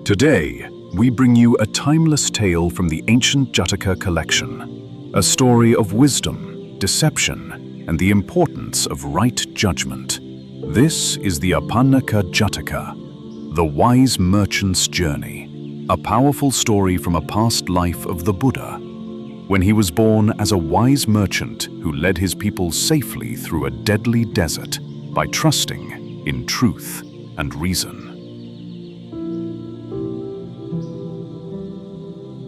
Today, we bring you a timeless tale from the ancient Jataka collection, a story of wisdom, deception, and the importance of right judgment. This is the Apannaka Jataka, the wise merchant's journey, a powerful story from a past life of the Buddha, when he was born as a wise merchant who led his people safely through a deadly desert by trusting in truth and reason.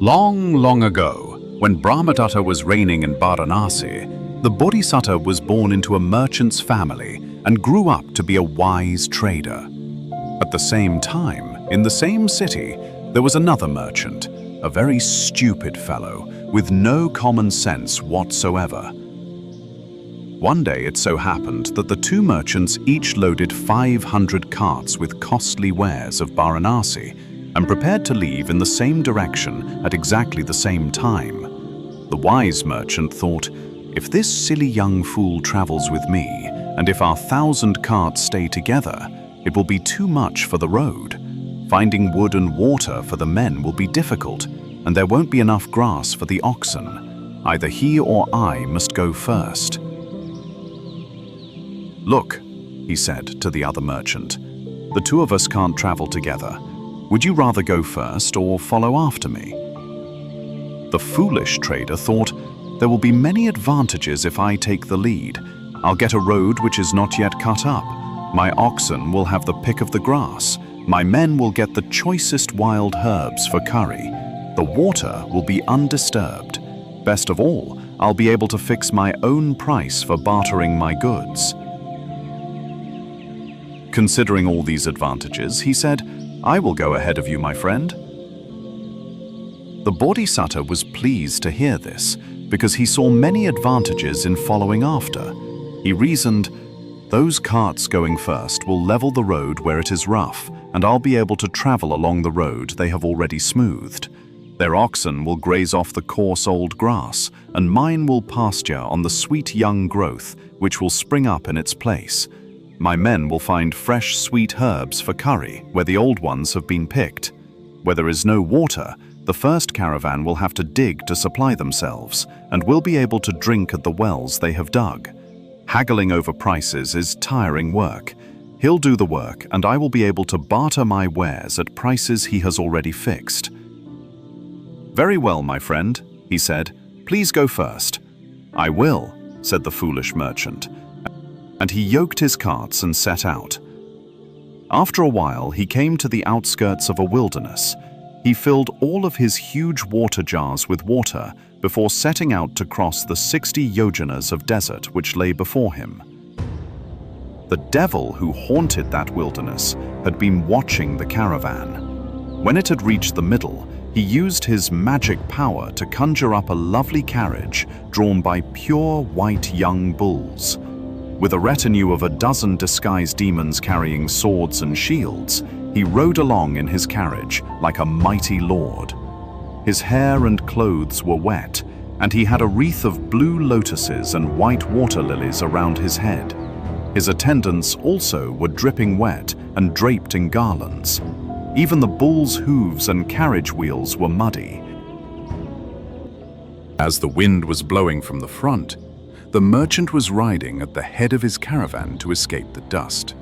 Long, long ago, when Brahmadatta was reigning in Varanasi, the Bodhisattva was born into a merchant's family and grew up to be a wise trader. At the same time, in the same city, there was another merchant, a very stupid fellow with no common sense whatsoever. One day it so happened that the two merchants each loaded 500 carts with costly wares of Varanasi and prepared to leave in the same direction at exactly the same time. The wise merchant thought, if this silly young fool travels with me, and if our 1,000 carts stay together, it will be too much for the road. Finding wood and water for the men will be difficult, and there won't be enough grass for the oxen. Either he or I must go first. Look, he said to the other merchant, the two of us can't travel together. Would you rather go first or follow after me? The foolish trader thought, there will be many advantages if I take the lead. I'll get a road which is not yet cut up. My oxen will have the pick of the grass. My men will get the choicest wild herbs for curry. The water will be undisturbed. Best of all, I'll be able to fix my own price for bartering my goods. Considering all these advantages, he said, I will go ahead of you, my friend. The Bodhisattva was pleased to hear this because he saw many advantages in following after. He reasoned, those carts going first will level the road where it is rough, and I'll be able to travel along the road they have already smoothed. Their oxen will graze off the coarse old grass, and mine will pasture on the sweet young growth which will spring up in its place. My men will find fresh sweet herbs for curry where the old ones have been picked. Where there is no water, the first caravan will have to dig to supply themselves and will be able to drink at the wells they have dug. Haggling over prices is tiring work. He'll do the work and I will be able to barter my wares at prices he has already fixed. Very well, my friend, he said. Please go first. I will, said the foolish merchant. And he yoked his carts and set out. After a while, he came to the outskirts of a wilderness. He filled all of his huge water jars with water before setting out to cross the 60 yojanas of desert which lay before him. The devil who haunted that wilderness had been watching the caravan. When it had reached the middle, he used his magic power to conjure up a lovely carriage drawn by pure white young bulls. With a retinue of a dozen disguised demons carrying swords and shields, he rode along in his carriage like a mighty lord. His hair and clothes were wet, and he had a wreath of blue lotuses and white water lilies around his head. His attendants also were dripping wet and draped in garlands. Even the bull's hooves and carriage wheels were muddy. As the wind was blowing from the front, the merchant was riding at the head of his caravan to escape the dust.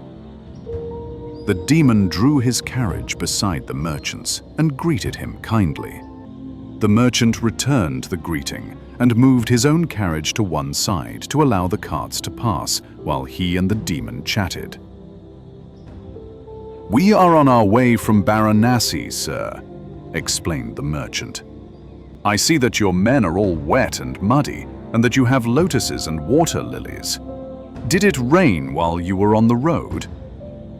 The demon drew his carriage beside the merchant's and greeted him kindly. The merchant returned the greeting and moved his own carriage to one side to allow the carts to pass while he and the demon chatted. We are on our way from Varanasi, sir, explained the merchant. I see that your men are all wet and muddy, and that you have lotuses and water lilies. Did it rain while you were on the road?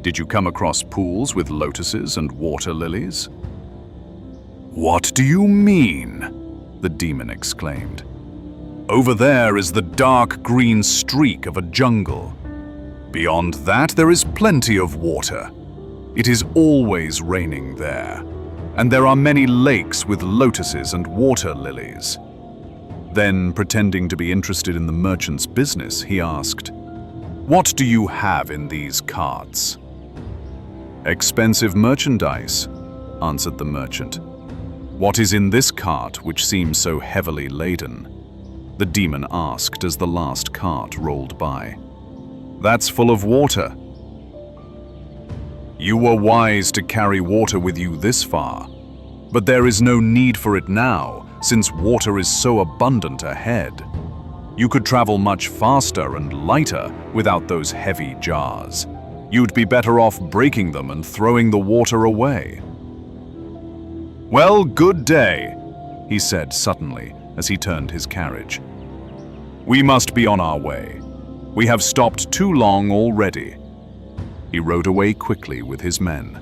Did you come across pools with lotuses and water lilies? What do you mean? The demon exclaimed. Over there is the dark green streak of a jungle. Beyond that there is plenty of water. It is always raining there, and there are many lakes with lotuses and water lilies. Then, pretending to be interested in the merchant's business, he asked, What do you have in these carts? Expensive merchandise. answered the merchant. "What is in this cart which seems so heavily laden?" the demon asked as the last cart rolled by. "That's full of water." "You were wise to carry water with you this far, but there is no need for it now, since water is so abundant ahead. You could travel much faster and lighter without those heavy jars. You'd be better off breaking them and throwing the water away." "Well, good day," he said suddenly as he turned his carriage. "We must be on our way. We have stopped too long already." He rode away quickly with his men.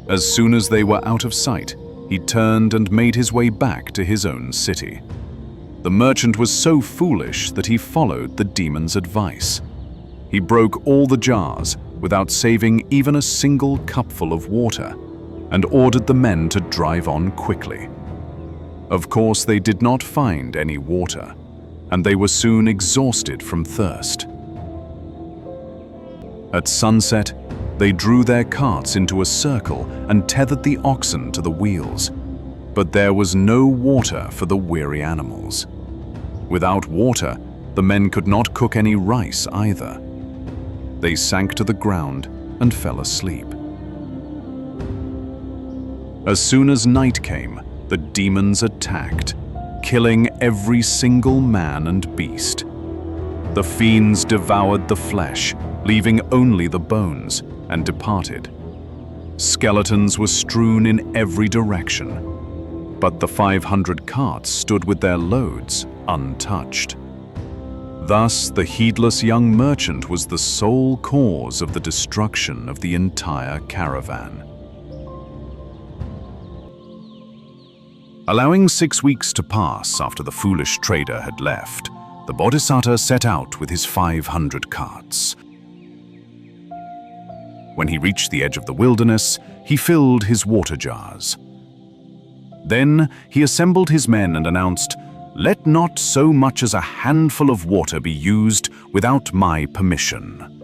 As soon as they were out of sight, he turned and made his way back to his own city. The merchant was so foolish that he followed the demon's advice. He broke all the jars without saving even a single cupful of water, and ordered the men to drive on quickly. Of course, they did not find any water, and they were soon exhausted from thirst. At sunset, they drew their carts into a circle and tethered the oxen to the wheels, but there was no water for the weary animals. Without water, the men could not cook any rice either. They sank to the ground and fell asleep. As soon as night came, the demons attacked, killing every single man and beast. The fiends devoured the flesh, leaving only the bones, and departed. Skeletons were strewn in every direction, but the 500 carts stood with their loads untouched. Thus, the heedless young merchant was the sole cause of the destruction of the entire caravan. Allowing 6 weeks to pass after the foolish trader had left, the Bodhisattva set out with his 500 carts. When he reached the edge of the wilderness, he filled his water jars. Then he assembled his men and announced, "Let not so much as a handful of water be used without my permission.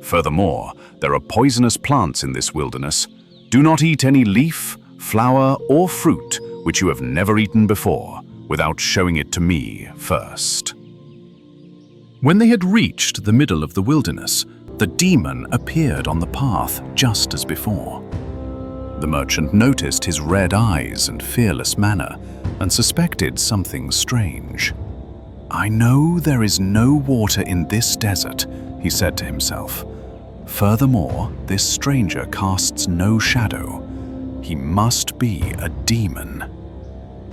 Furthermore, there are poisonous plants in this wilderness. Do not eat any leaf, flower, or fruit which you have never eaten before, without showing it to me first." When they had reached the middle of the wilderness, the demon appeared on the path just as before. The merchant noticed his red eyes and fearless manner and suspected something strange. "I know there is no water in this desert," he said to himself. "Furthermore, this stranger casts no shadow. He must be a demon.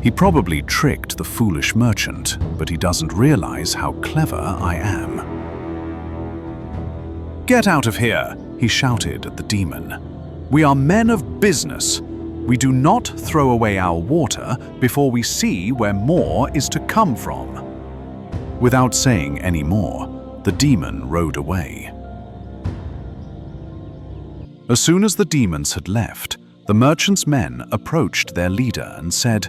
He probably tricked the foolish merchant, but he doesn't realize how clever I am." "Get out of here!" he shouted at the demon. "We are men of business. We do not throw away our water before we see where more is to come from." Without saying any more, the demon rode away. As soon as the demons had left, the merchant's men approached their leader and said,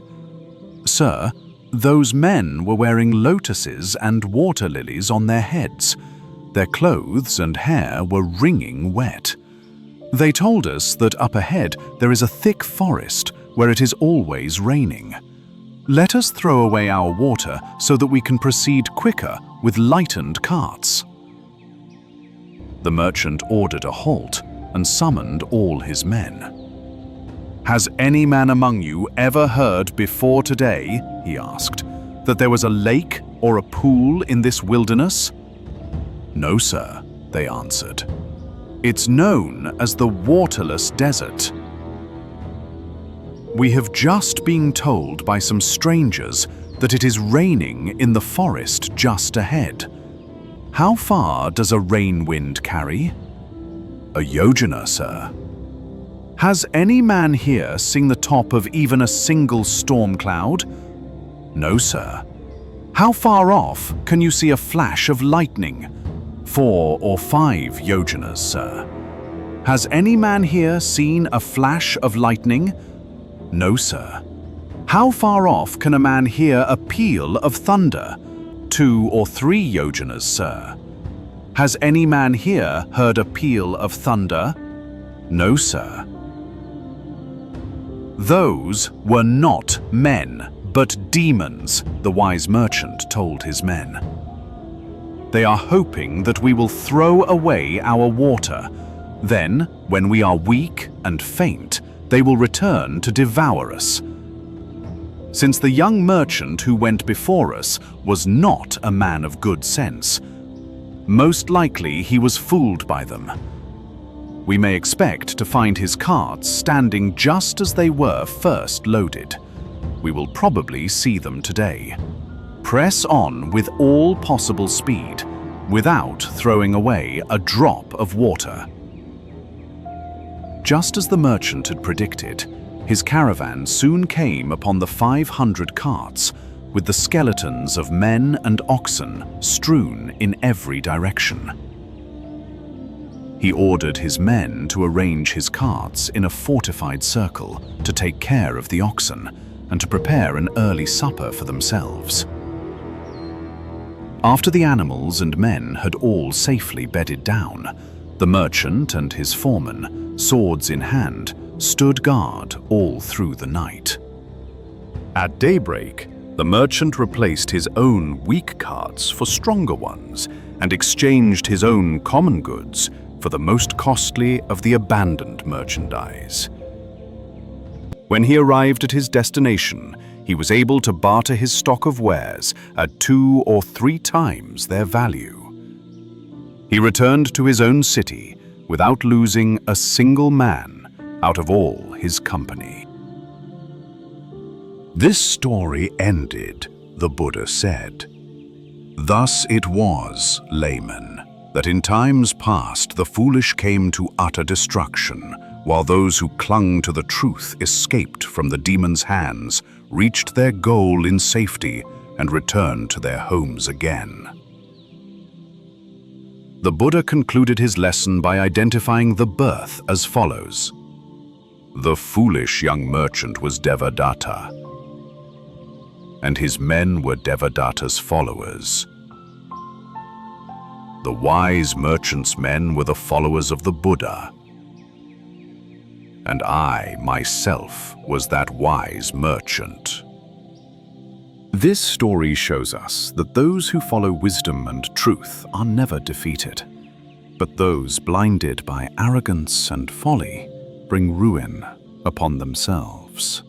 "Sir, those men were wearing lotuses and water lilies on their heads. Their clothes and hair were wringing wet. They told us that up ahead there is a thick forest where it is always raining. Let us throw away our water so that we can proceed quicker with lightened carts." The merchant ordered a halt and summoned all his men. "Has any man among you ever heard before today," he asked, "that there was a lake or a pool in this wilderness?" "No, sir," they answered. "It's known as the waterless desert. We have just been told by some strangers that it is raining in the forest just ahead. How far does a rain wind carry?" "A yojana, sir." "Has any man here seen the top of even a single storm cloud?" "No, sir." "How far off can you see a flash of lightning?" 4 or 5 yojanas, sir." "Has any man here seen a flash of lightning?" "No, sir." "How far off can a man hear a peal of thunder?" 2 or 3 yojanas, sir." "Has any man here heard a peal of thunder?" "No, sir." "Those were not men, but demons," the wise merchant told his men. "They are hoping that we will throw away our water. Then, when we are weak and faint, they will return to devour us." Since the young merchant who went before us was not a man of good sense, most likely he was fooled by them. We may expect to find his carts standing just as they were first loaded. We will probably see them today. Press on with all possible speed, without throwing away a drop of water. Just as the merchant had predicted, his caravan soon came upon the 500 carts, with the skeletons of men and oxen strewn in every direction. He ordered his men to arrange his carts in a fortified circle to take care of the oxen and to prepare an early supper for themselves. After the animals and men had all safely bedded down, the merchant and his foreman, swords in hand, stood guard all through the night. At daybreak, the merchant replaced his own weak carts for stronger ones and exchanged his own common goods for the most costly of the abandoned merchandise. When he arrived at his destination, he was able to barter his stock of wares at 2 or 3 times their value. He returned to his own city without losing a single man out of all his company. This story ended, the Buddha said. Thus it was, layman, that in times past the foolish came to utter destruction, while those who clung to the truth escaped from the demon's hands, reached their goal in safety, and returned to their homes again. The Buddha concluded his lesson by identifying the birth as follows. The foolish young merchant was Devadatta, and his men were Devadatta's followers. The wise merchant's men were the followers of the Buddha, and I, myself, was that wise merchant. This story shows us that those who follow wisdom and truth are never defeated, but those blinded by arrogance and folly bring ruin upon themselves.